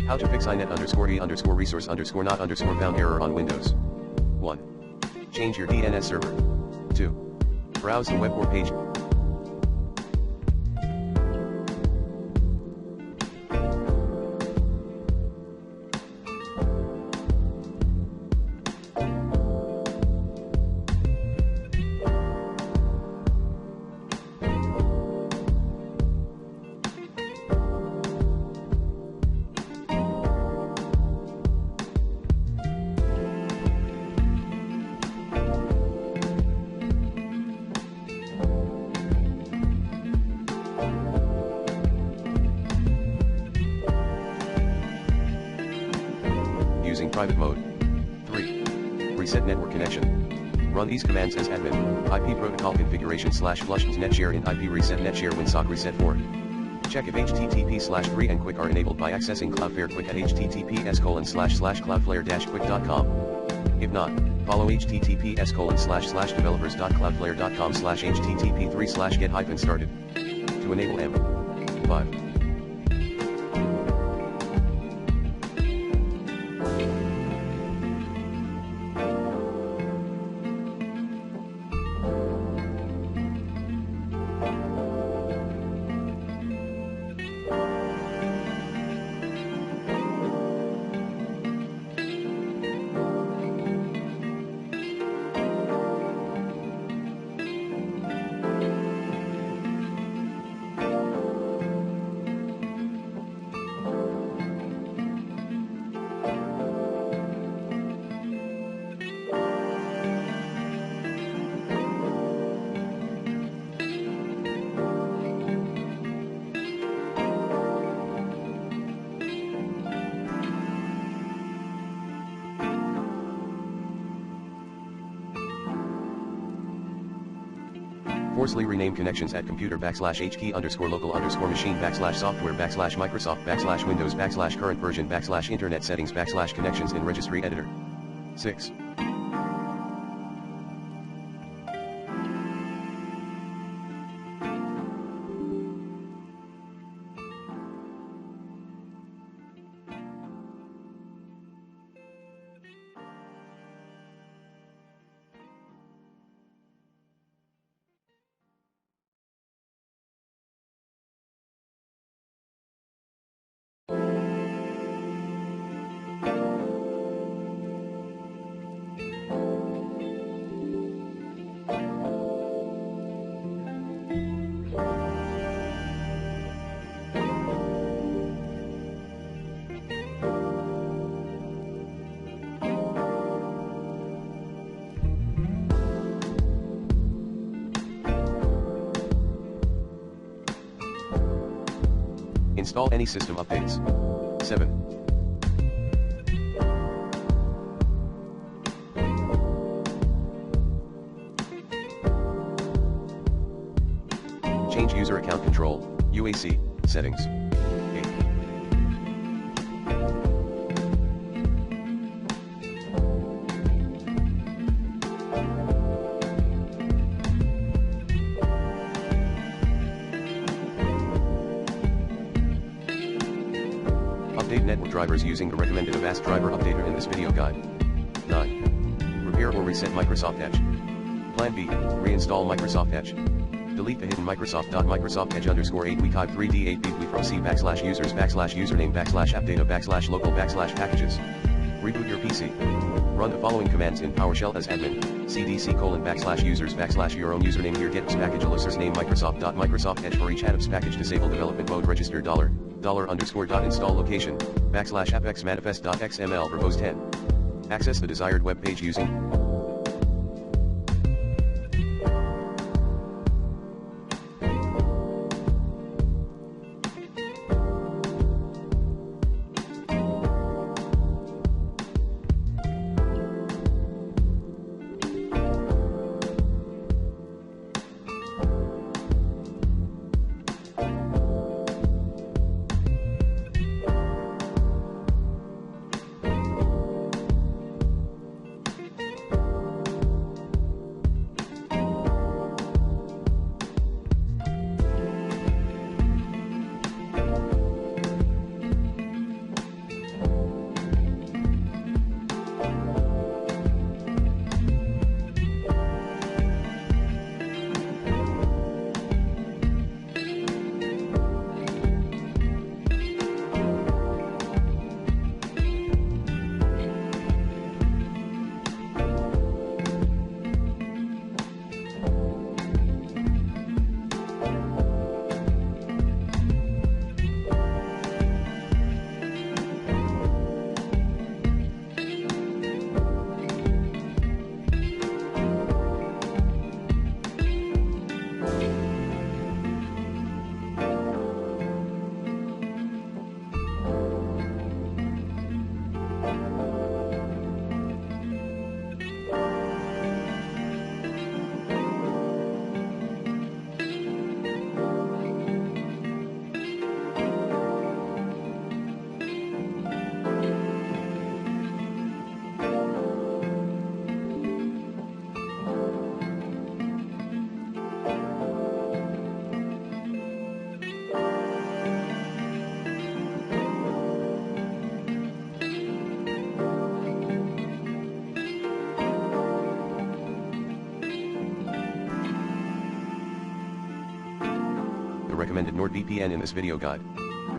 How to fix inet _e resource not found error on Windows. 1. Change your DNS server. 2. Browse the web or page. Using private mode. 3. Reset network connection. Run these commands as admin. IP protocol configuration / flush netshare in IP reset netshare winsock reset 4. Check if http/3 and quick are enabled by accessing Cloudflare Quick at https://cloudflare-quick.com. If not, follow https://developers.cloudflare.com/http3/get-started. To enable M5. Forcefully rename connections at computer /h_key_local_machine /software /Microsoft /Windows /current version /internet settings /connections in registry editor. 6. Install any system updates. 7. Change user account control, UAC, settings. 8. Update network drivers using the recommended Avast driver updater in this video guide. 9. Repair or reset Microsoft Edge. Plan B, reinstall Microsoft Edge. Delete the hidden Microsoft.Microsoft Edge_8 week 3D8 from C /users /username /appdata/local/packages. Reboot your PC. Run the following commands in PowerShell as admin. cdc:/users/ your own username here get package alusers name Microsoft Edge for each apps package disable development mode register $_install location \appx manifest.xml verbose 10. Access the desired web page using recommended NordVPN in this video guide.